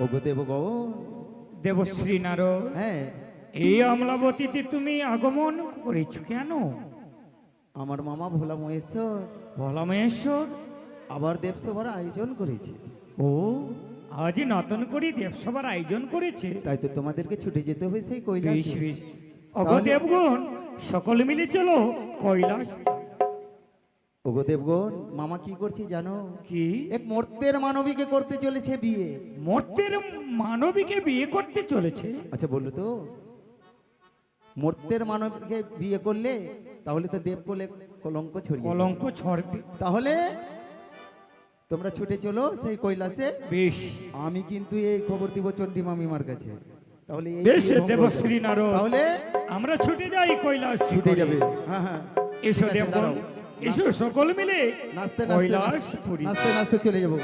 ওগো দেবগণ। দেবশ্রী নারদ, হ্যাঁ, এই অমলাবতীতে তুমি আগমন করেছ কেন? আমার মামা ভোলা মহেশ্বর ভোলা মহেশ্বর আবার দেবসভার আয়োজন করেছে। ও আজ নতুন করে দেবসভার আয়োজন করেছে। তাই তো তোমাদেরকে ছুটে যেতে হবে সেই বেশ কৈলাসে। বেশ, অগো দেবগণ সকলে মিলে চলো কৈলাস। ওগো দেবগণ, মামা কি করছে জানো? কি? এক মর্তের মানবীকে করতে চলেছে বিয়ে। মর্তের মানবীকে বিয়ে করতে চলেছে? আচ্ছা বললো তো, মর্তের মানবীকে বিয়ে করলে তাহলে তো দেবকুলে কলঙ্ক ছড়িয়ে যাবে। কলঙ্ক ছড়বে। তাহলে তোমরা ছুটে চলো সেই কৈলাসে। বেশ আমি কিন্তু এই খবর দিব চণ্ডী মামিমার কাছে। তাহলে এই বেশ বিয়ে ভঙ্গ দেবশ্রী হবে। নারদ, তাহলে আমরা ছুটে যাই কৈলাস। ছুটে যাবে। হ্যাঁ হ্যাঁ, এসো ঠিক আছে, দেবগণ, দাঁড়াও। এসো সকল মিলে নাচতে কৈলাস পুরী। নাচতে নাচতে চলে যাবো।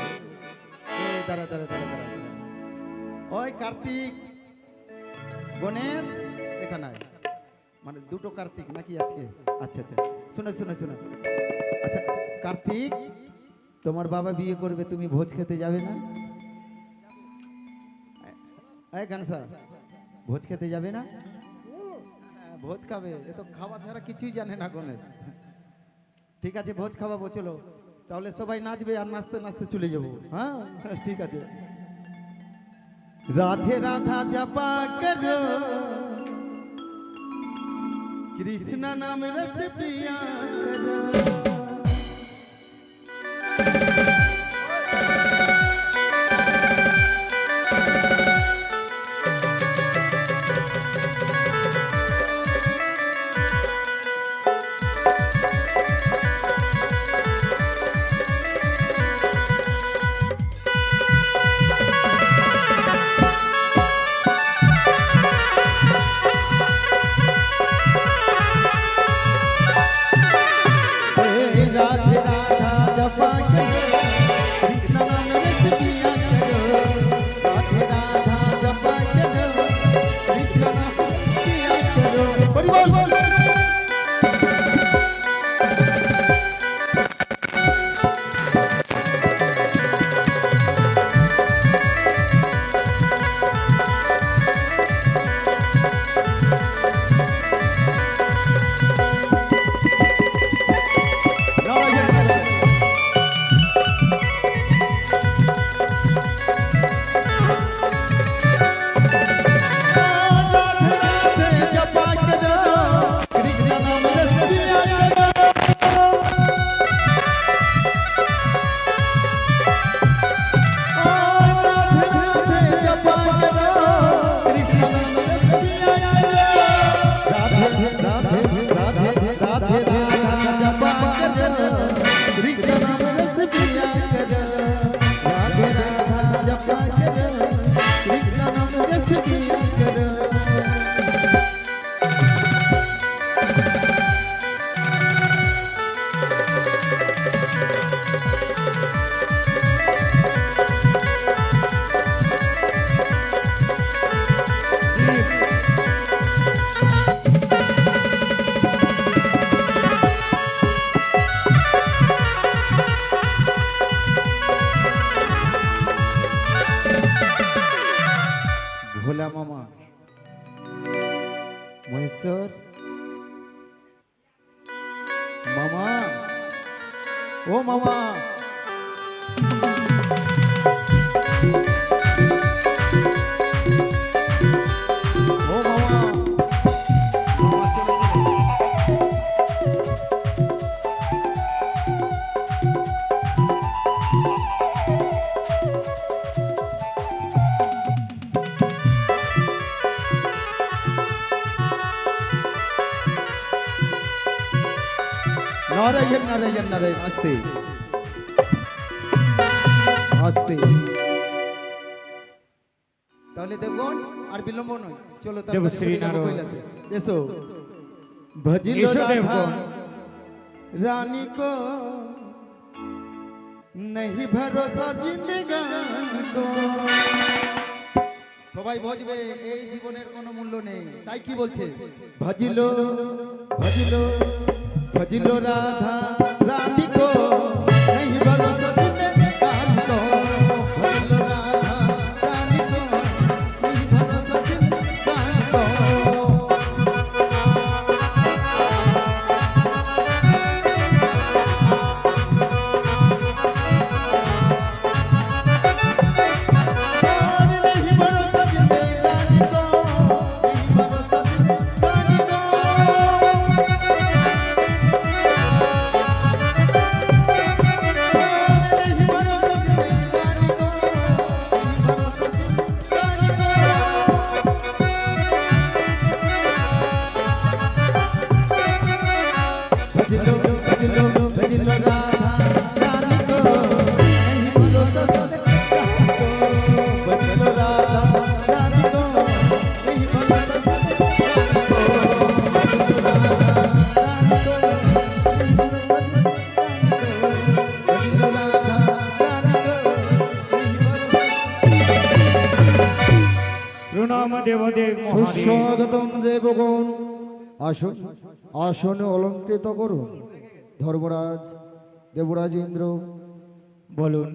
এই দাঁড়া দাঁড়া দাঁড়া দাঁড়া। ওই কার্তিক, গণেশ এখানে আয়। মানে দুটো কার্তিক নাকি আজকে? আচ্ছা আচ্ছা, শুনে শুনে শুনে। আচ্ছা কার্তিক, তোমার বাবা বিয়ে করবে, তুমি ভোজ খেতে যাবে না? এই গানসা, ভোজ খেতে যাবে না? হ্যাঁ, ভোজ খাবে। এ তো খাওয়া ছাড়া কিছুই জানে না গণেশ। ঠিক আছে, ভোজ খাওয়াবো, চলো। তাহলে সবাই নাচবে আর নাচতে নাচতে চলে যাবো। হ্যাঁ ঠিক আছে। রাধে রাধা জপা করো, কৃষ্ণ নাম রস পিয়া করো। राधे राधा जपा करो, कृष्ण नाम रस पिया करो। राधे राधा जपा करो, कृष्ण नाम रस पिया करो। बड़ी बोल बोल। भोला मामा महेश्वर मामा, ओ मामा, ओ मामा, नारायण नारायण नारायण, मस्ती मस्ती। তাহলে দেবগণ আর বিলম্ব নয়, চলো দেবশ্রী নারদ, এসো। ভজিল এসো রাধা দেবগণ। রানী কো नहीं भरोसा जिंदगानी को। সবাই ভজবে, এই জীবনের কোনো মূল্য নেই। তাই কি বলছে? ভজিল ভজিল ভজিল রাধা রানী কো नहीं भरोसा जिंदगानी को। भजिल राधा रानी को স্বাগতম দেবগণ। আসুন, আসন অলঙ্কৃত করুন। ধর্মরাজ, দেবরাজ ইন্দ্র, বলুন।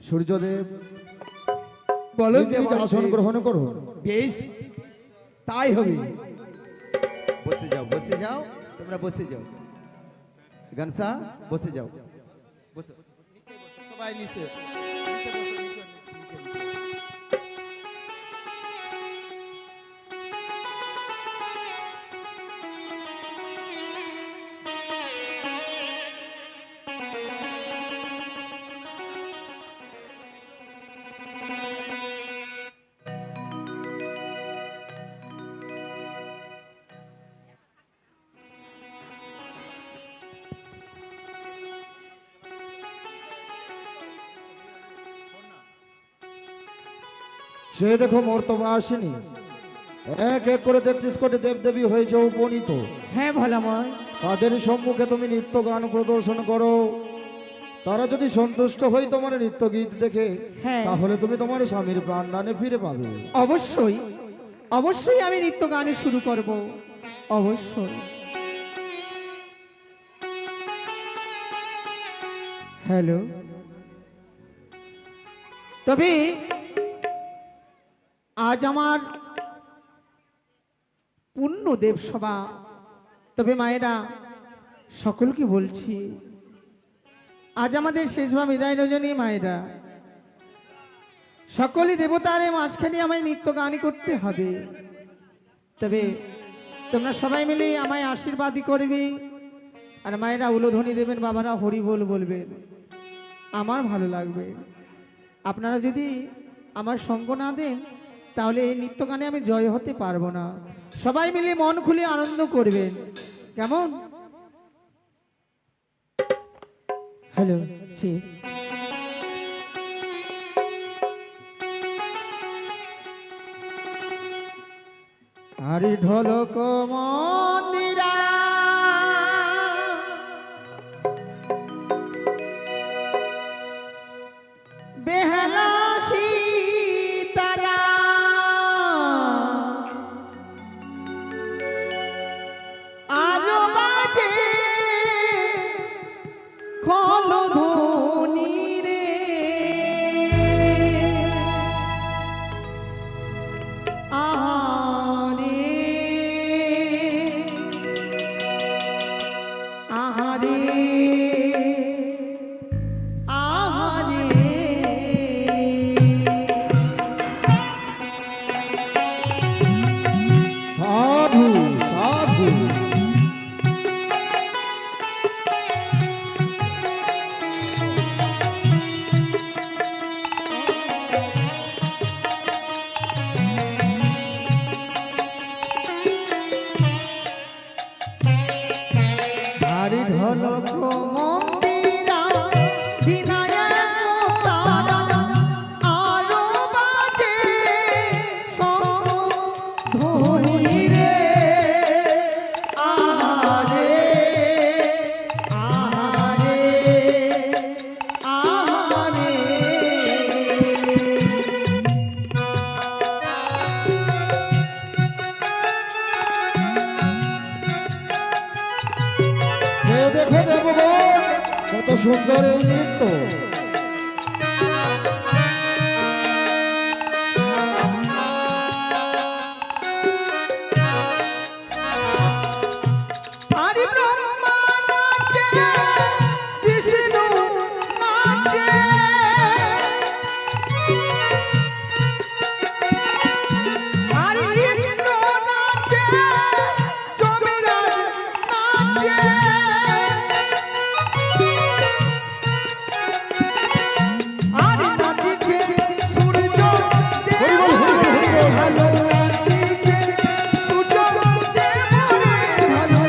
সূর্যদেব বলো নিজ নিজ আসন গ্রহণ করুন। বেশ, তাই হবে। বসে যাও, তোমরা বসে যাও। গনসা বসে যাও, বসো, নিচে বসো, সবাই নিচে নিচে বসো, নিচে, সে দেখো মর্তবা আসেনি। এক এক করে 33 কোটি দেবদেবী হয়েছে উপনীত। হ্যাঁ ভোলাময়, তাদের সম্মুখে তুমি নৃত্য গান প্রদর্শন করো। তারা যদি সন্তুষ্ট হই তোমার নৃত্য গীত দেখে, হ্যাঁ। তাহলে তুমি তোমার স্বামীর প্রাণ দানে ফিরে পাবে। অবশ্যই অবশ্যই আমি নৃত্য গানে শুরু করব, অবশ্যই। হ্যালো, তবে আজ আমার পূর্ণ দেবসভা। তবে মায়েরা সকলকে বলছি, আজ আমাদের শেষবা বিদায় রজনী। মায়েরা সকলে দেবতার এই মাঝখানে আমায় নৃত্য গান করতে হবে। তবে তোমরা সবাই মিলে আমায় আশীর্বাদই করবে। আর মায়েরা উলোধ্বনি দেবেন, বাবারা হরি বল বলবেন, আমার ভালো লাগবে। আপনারা যদি আমার সঙ্গ না দেন, তাহলে এই নৃত্য গানে আমি জয় হতে পারবো না। সবাই মিলে মন খুলে আনন্দ করবেন, কেমন? হ্যালো, ঠিক। আরে ঢোলক মন্দিরা বেহালা সীতারা আরো বাজে খল ধ্বনি রে। আহারে আহারে আহারে সাধু সাধু। আরে ঢোলক মন্দিরা বিনায়ক তারা আরো বাজে শঙ্খ ধ্বনি রে। আহারে আহারে আহারে এ দেখো দেবগণ, কত সুন্দর এই নৃত্য। আরে ব্রহ্মা নাচে, বিষ্ণু নাচে, আরে ইন্দ্র নাচে, যমরাজ নাচে, আরে নাচিছে সূর্য দেব রে ভালো, নাচিছে সূর্য দেব রে ভালো।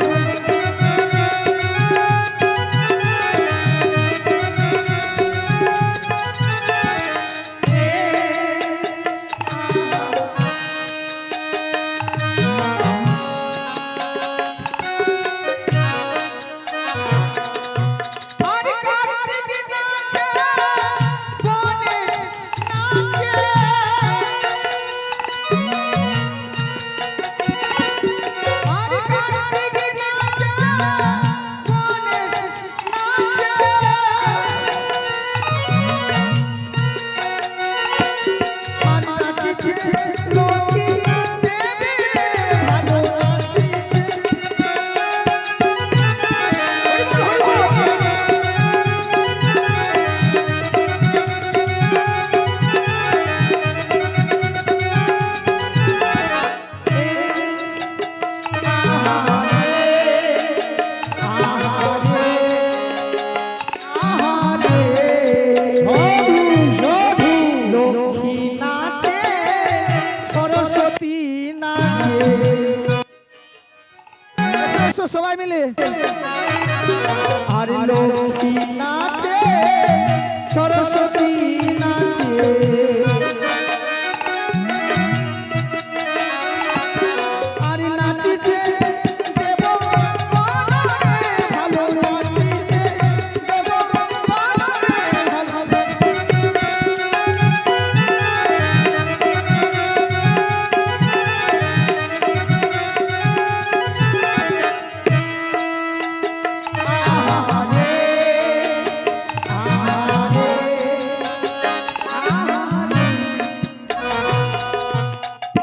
লক্ষ্মী নাচে সরস্বতী নাচে এসো সবাই মিলে আর লক্ষ্মী নাচে সরস্বতী নাচে আর নাচিছে দেব মনে ভালো নাচিছে দেব মনে ভালো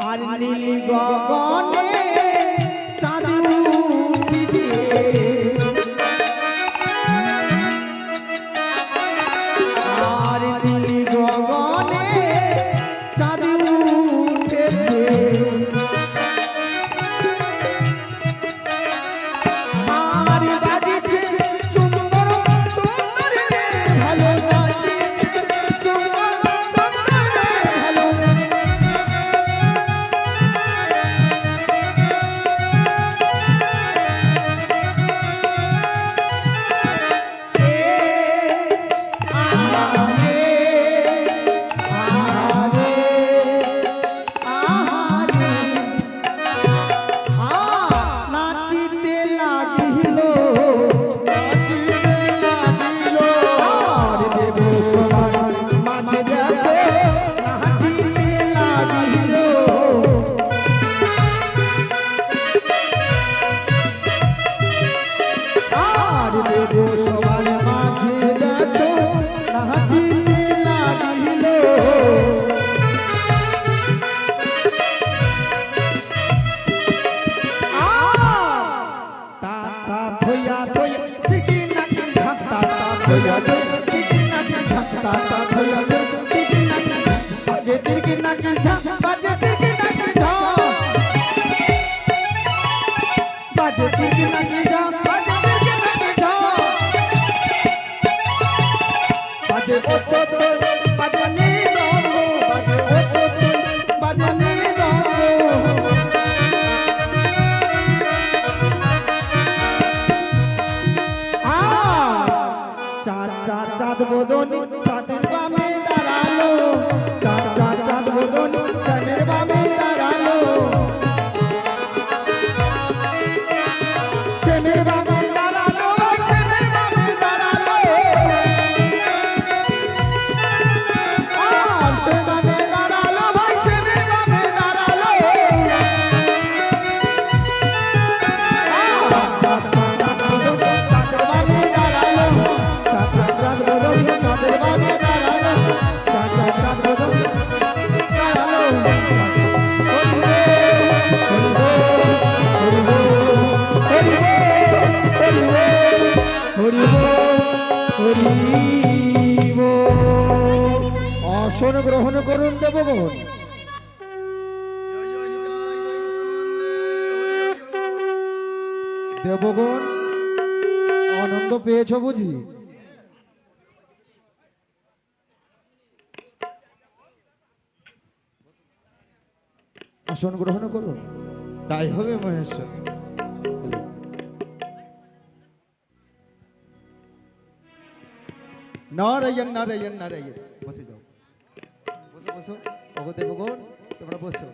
আর নীল গগনে চাঁদ উঠিছে আর নীল গগনে চাঁদ উঠেছে আর বাজিছে সুন্দর সুন্দর রে ভালো বাজিছে সুন্দর সুন্দর রে ভালো নাচিতে লাগিল আর দেব সবার মাঝে দেখো নাচিতে লাগিল আর দেব সবার মাঝে দেখো নাচিতে লাগিল তা তা ভইয়া ভইয়া টিকি নাকি ঝাঁকতা তা ভইয়া টিকি নাকি ঝাঁকতা তা ভইয়া টিকি নাকি বাজে টিকি নাকি ঝাঁক বাজে টিকি নাকি ঝাঁক বাজে টিকি নাকি ঝাঁক বাজে টিকি নাকি ঝাঁক বাজে ও তো তো বাজে নি রঙ্গ বাজে ও তো তো বাজে নি রঙ্গ চাঁদ চাঁদ চাঁদ বদনি চাঁদের বামে দাঁড়ালো চাঁদ চাঁদ চাঁদ বদনি চাঁদের বামে দাঁড়ালো শ্যামের বামে দাঁড়ালো শ্যামের বামে দাঁড়ালো আর সে বামে দাঁড়ালো ভাই শ্যামের বামে দাঁড়ালো চাঁদের বামে দাঁড়ালো চাঁদ চাঁদ চাঁদ বদনি চাঁদের বামে দাঁড়ালো চাঁদ চাঁদ চাঁদ বদনি দাঁড়ালো আসন গ্রহণ করুন দেবগণ দেবগণ আনন্দ পেয়েছ বুঝি আসন গ্রহণ করুন তাই হবে মহেশ্বর। নারায়ণ নারায়ণ নারায়ণ। বসে যাও, বসো বসো। ওগো দেবগণ, তোমরা বসো,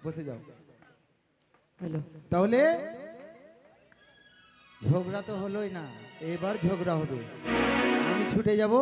বসে যাও। হ্যালো তাহলে ঝগড়া তো হলোই না, এবার ঝগড়া হবে। আমি ছুটে যাব